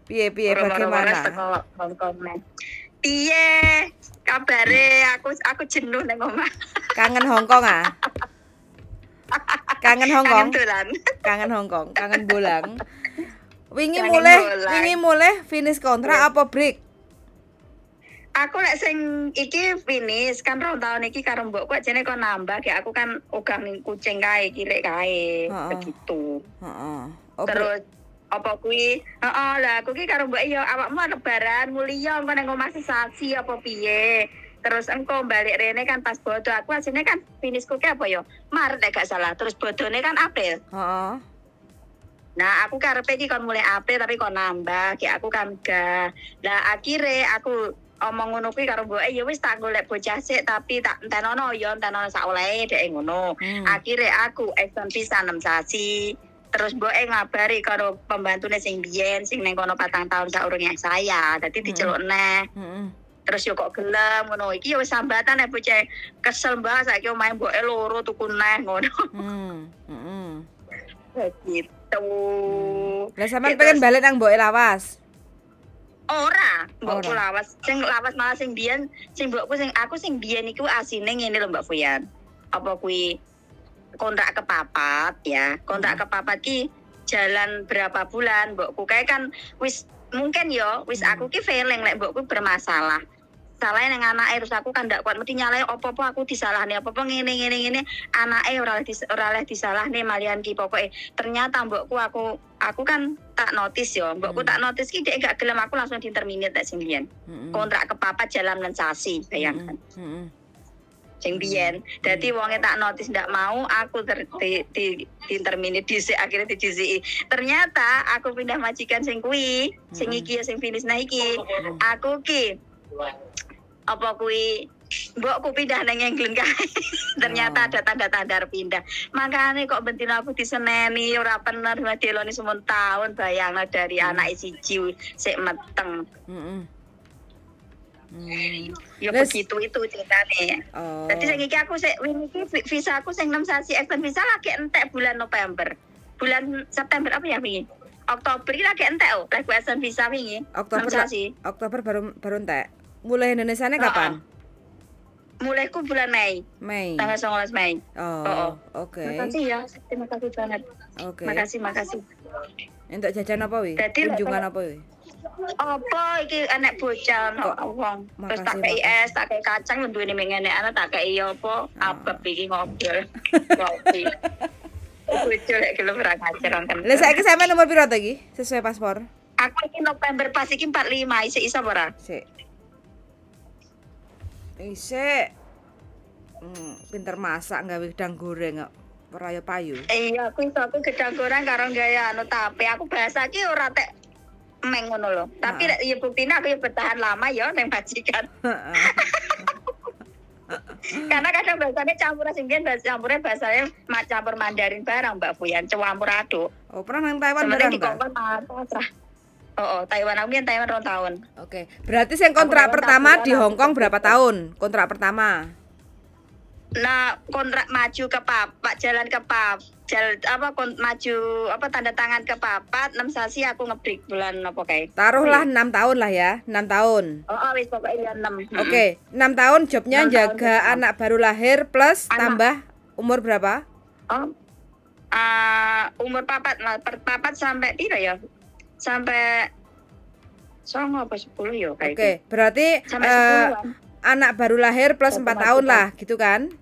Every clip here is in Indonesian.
Piye Moro-moro bagaimana? teko Hongkong nih. Piye kabare? Aku jenuh nang omah. Kangen Hongkong ah? Kangen Kangen Hongkong? dolan. Kangen Hongkong, kangen bolang. Kangen bolang. Wingi mulai finish kontrak apa break? Aku lek sing iki finish kan 2 tahun iki karo mbokku ajene kok nambah kayak aku kan ugang ning kucing kae kirek kae Heeh. begitu. Heeh. Oh, Terus apa kuwi? Heeh, lah aku ki karo mbok yo awakmu lebaran mulia engko nang omah sesasi apa piye. Terus engko balik rene kan pas bodo aku asine kan finishku ki apa yo? Maret nek gak salah. Terus bodone kan April. heeh. Nah, aku karepe iki kon mulai April tapi kon nambah, kayak aku kan gak. Lah akhirnya aku omong ngono kuwi karo mboke ya wis tak golek bocah sik tapi tak entenono ya entenono sak olehe dhek ngono. Akhirnya aku extend pisan 6 sasi. Terus mboke ngabari karo pembantune sing biyen sing ning kono 4 tahun saurunge saya. Dadi diceluk neh. Terus yo kok gelem ngono iki ya wis sambatan nek bocah kesel mbah saiki omahe mboke loro tuku neh ngono. Gitu. Lah sampean pengen balik nang mboke lawas. Ora, mbokku lawas. Sing lawas malah sing biyen, sing mbokku sing aku sing biyen iku asine ngene lho Mbak Fuyan. Apa kuwi kontrak kepapat ya. Kontrak kepapat ki jalan berapa bulan mbokku kae kan wis mungkin yo wis aku ki feeling lek mbokku bermasalah. Salahnya nang anake terus aku kan ndak kuat mesti nyalai opo-opo aku disalahne opo-opo ngene anake ora oleh disalahne malian ki pokoke ternyata mbokku aku kan tak notice yo mbokku tak notice ki dhek gak gelem aku langsung terminate tak sing biyen. Kontrak kepapat jalan lan sasi bayangkan. Sing biyen dadi wonge tak notice ndak mau aku terminate dhisik akhirnya didhisiki. Ternyata aku pindah majikan sing kuwi sing iki sing finish nah iki aku ki apa kuwi mbokku pindah nang England kae. Ternyata ada tanda-tanda pindah. Makane kok bentino aku diseneni ora bener delone semun tahun bayangno dari anak siji sik meteng. Ya begitu itu ceritane. Jadi saiki aku sik wingi visa aku sing 6 sasi extend visa lagi entek bulan November. Bulan September apa ya wingi? Oktober iki lagi entek lagi extend visa wingi. Oktober baru entek. Mulai Indonesiane kapan? Mulaiku bulan Mei. Tanggal 19 Mei. Oke. Makasih ya. Terima kasih banget. Oke. Makasih. Entuk jajan apa wi? Kunjungan apa wi? Apa iki enek bocah wong. Terus tak kei es, tak kei kacang duweni mengene ana tak kei apa? Apa iki ngobrol. Ngopi. Bocah lek gelem ora ngajar kan. Lah saiki sampean nomor piro to iki? Sesuai paspor. Aku iki November pas iki 45, isih iso ora? Sik. Isik. Pinter masak gawe gedang goreng kok. Ora ya payu. Iya, aku gedang goreng karo gawe tape. Aku bahasa iki ora tek meng ngono lho. Tapi nek ya buktine aku ya bertahan lama ya nang majikan. Karena kadang bahasanya campuran sing biyen campurnya bahasanya campur Mandarin barang Mbak Fuyan, campur aduk. Oh, pernah nang Taiwan barang ta? Taiwan aku Taiwan 2 tahun. Oke. Berarti sing kontrak pertama di Hong Kong berapa tahun? Kontrak pertama. Nah, kontrak maju ke papat, jalan ke papat, maju tanda tangan ke papat, 6 sasi aku ngebreak bulan apa kae. Taruhlah 6 tahun lah ya, 6 tahun. Wis pokoknya 6. Oke, 6 tahun jobnya jaga anak baru lahir plus tambah umur berapa? Umur papat sampai piro ya? Sampai 9 apa 10 ya kayak. Oke, berarti anak baru lahir plus 4 tahun lah gitu kan?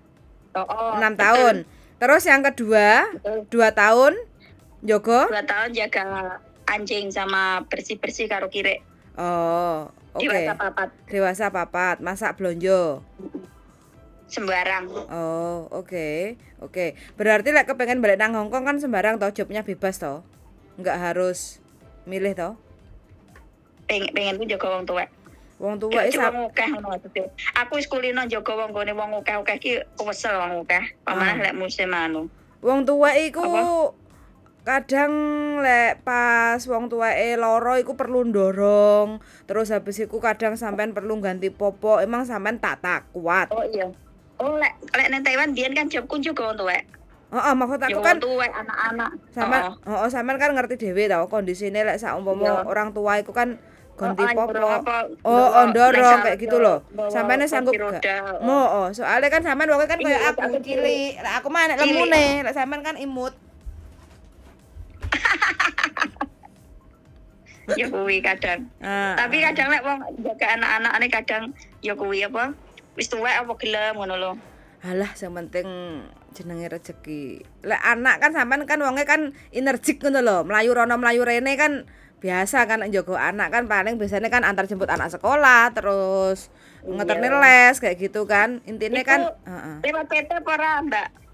6 tahun. Terus yang kedua 2 tahun Jogo? 2 tahun jaga anjing sama bersih-bersih karo kirek. Oke. Dewasa papat, masak blonjo. Sembarang. Oke. Berarti lek kepengen balik nang Hong Kong kan sembarang toh, jobnya bebas toh. Enggak harus milih toh. Pengen ku jaga wong tuwek. Wong tuwek iki wong akeh ngono maksudnya. Aku wis kulino jaga wong gone wong akeh iki kesel wong akeh. Pamanah lek musim anu. Wong tuwek iku kadang lek pas wong tuweke loro iku perlu ndorong. Terus habis iku kadang sampean perlu ganti popok. Emang sampean tak kuat. Iya. Lek nang Taiwan biyen kan jobku juga wong tuwek. Maksud aku kan tuwek anak-anak. Sampean kan ngerti dhewe tau kondisine lek saumpama orang tua iku kan ganti popok. Ndorong kayak gitu loh. Sampene sanggup gak? Soalnya kan sampean wong kan kayak aku cilik. Lek aku mah nek lemune, lek sampean kan imut. Ya kuwi kadang. Tapi kadang lek wong jaga anak-anakane kadang ya kuwi apa? Wis tuwek apa gelem ngono lho. Halah sing penting jenenge rezeki. Lek anak kan sampean kan wonge kan energik ngono lho. Mlayu rono mlayu rene kan biasa kan njogo anak kan paling biasanya kan antar jemput anak sekolah terus ngeterne les kayak gitu kan. Intine kan lewat PT apa ora, Mbak?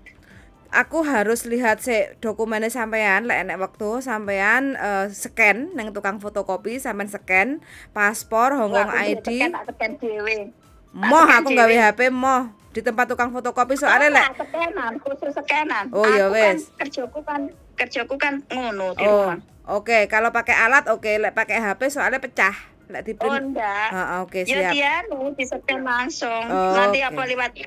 Aku harus lihat dokumennya sampean lek enek waktu sampean scan nang tukang fotokopi sampean scan paspor Hongkong ID. Scan dhewe. Moh aku gawe HP moh di tempat tukang fotokopi soalnya lek scanan khusus scanan. Oh ya wes. Kerjaku kan ngono di rumah. Oke, kalau pakai alat oke, lek pakai HP soalnya pecah. Lek di print. Oke, siap. Ya di scan langsung. Nanti apa lewat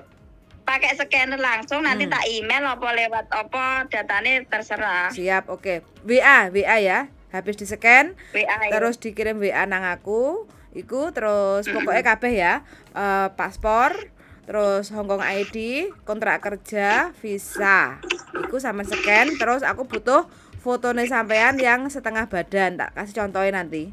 pakai scanner langsung nanti tak email apa lewat apa datanya terserah. Siap, oke. WA ya. Habis di scan, terus dikirim WA nang aku, iku terus pokoknya kabeh ya. Paspor, terus Hongkong ID, kontrak kerja, visa. Iku sama scan, terus aku butuh fotonya sampean yang setengah badan, tak kasih contohnya nanti.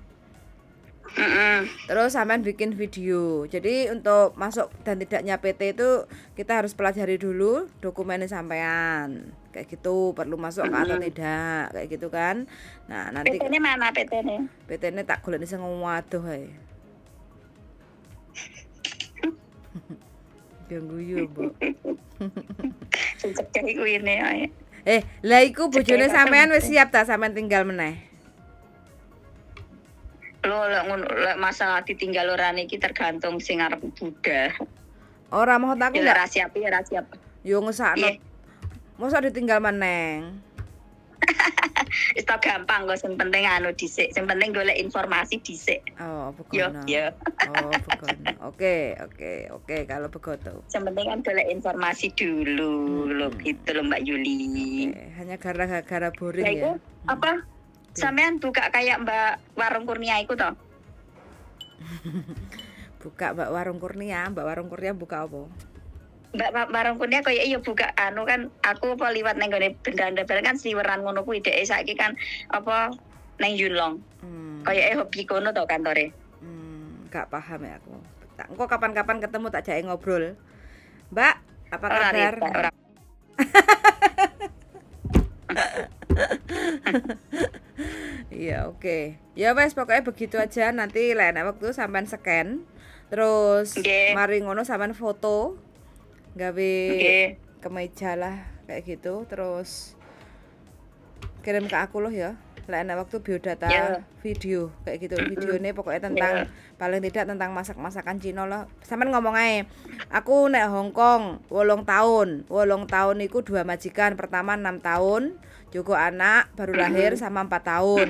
Terus sampean bikin video. Jadi untuk masuk dan tidaknya PT itu kita harus pelajari dulu dokumennya sampean. Kayak gitu, perlu masuk atau tidak, kayak gitu kan. Nah, nanti PT-ne mana PT-ne? PT-ne tak golekne sing waduh ae. Yang guyu, Bu. Cecek iku ini ae. Lah iku bojone sampean wis siap ta sampean tinggal meneh? Lek masalah ditinggal ora niki tergantung sing arep Buddha. Ora mau aku ya ora siap. Yo ngesakno. Mosok ditinggal meneng. Wis gampang kok sing penting dhisik. Sing penting golek informasi dhisik. Begono. Yo. Begono. Oke, kalau begitu. Yang penting kan golek informasi dulu lho gitu lho Mbak Yuli. Hanya gara-gara boring ya. Itu apa? Sampean buka kayak Mbak Warung Kurnia iku toh? Buka Mbak Warung Kurnia buka apa? Mbak Warung Kurnia koyo iya buka kan aku apa liwat nang gone benda-benda kan sliweran ngono kuwi dhek saiki kan apa nang Yunlong. Koyo hobi kono to kantore. Gak paham ya aku. Engko kapan-kapan ketemu tak jake ngobrol. Mbak, apa kabar? Iya, oke. Ya wes pokoknya begitu aja. Nanti lain waktu sampean scan. Terus mari ngono sampean foto. Gawe kemeja lah kayak gitu. Terus kirim ke aku loh ya. Lain waktu biodata video kayak gitu. Video ini pokoknya tentang paling tidak tentang masak-masakan Cina loh. Sampean ngomong aja. Aku nek Hongkong 8 tahun. 8 tahun iku 2 majikan. Pertama 6 tahun. Joko anak baru lahir sama 4 tahun.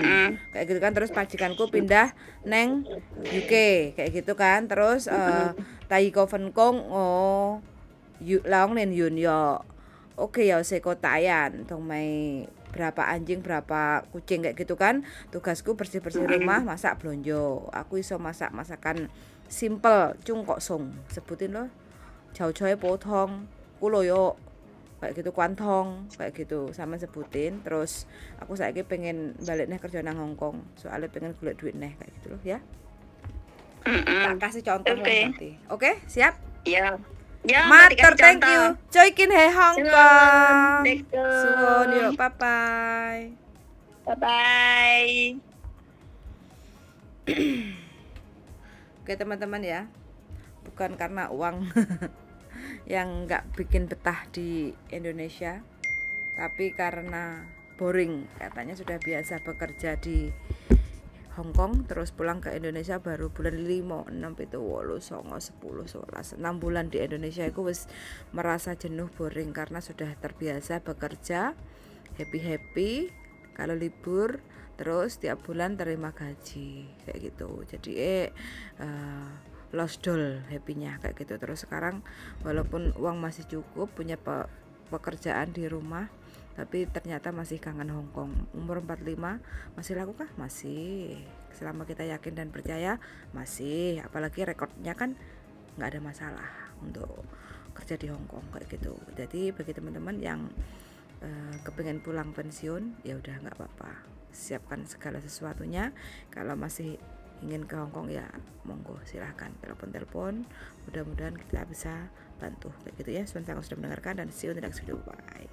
Kayak gitu kan. Terus majikanku pindah neng UK kayak gitu kan. Terus Tai Koven Kong Long nen Yun yo. Oke ya sekotayan tong mai berapa anjing berapa kucing kayak gitu kan. Tugasku bersih-bersih rumah, masak blonjo. Aku iso masakan simple cung kok song. Sebutin loh. Jauh-jauh potong kuloyo kayak gitu kuantong kayak gitu sama sebutin. Terus aku saiki pengen balik nih kerja nang Hongkong soalnya pengen golek duit nih kayak gitu loh ya. Tak kasih contoh nanti. Oke, siap? Iya. Ya, matur thank you. Coikin he Hongkong. Suwon yuk, bye bye. Bye bye. Oke teman-teman ya. Bukan karena uang yang nggak bikin betah di Indonesia, tapi karena boring. Katanya sudah biasa bekerja di Hong Kong terus pulang ke Indonesia baru bulan 5, 6, 7, 8, 9, 10, 11 6 bulan di Indonesia aku wis merasa jenuh boring karena sudah terbiasa bekerja happy kalau libur terus tiap bulan terima gaji kayak gitu. Jadi lost doll happy-nya kayak gitu. Terus sekarang walaupun uang masih cukup punya pekerjaan di rumah, tapi ternyata masih kangen Hong Kong. Umur 45 masih lakukah? Masih. Selama kita yakin dan percaya masih, apalagi rekodnya kan nggak ada masalah untuk kerja di Hong Kong kayak gitu. Jadi bagi teman-teman yang kepengen pulang pensiun, ya udah nggak apa-apa, siapkan segala sesuatunya. Kalau masih ingin ke Hong Kong ya monggo, silahkan telepon, mudah-mudahan kita bisa bantu kayak gitu ya. Semoga sudah mendengarkan dan see you in the next video, bye.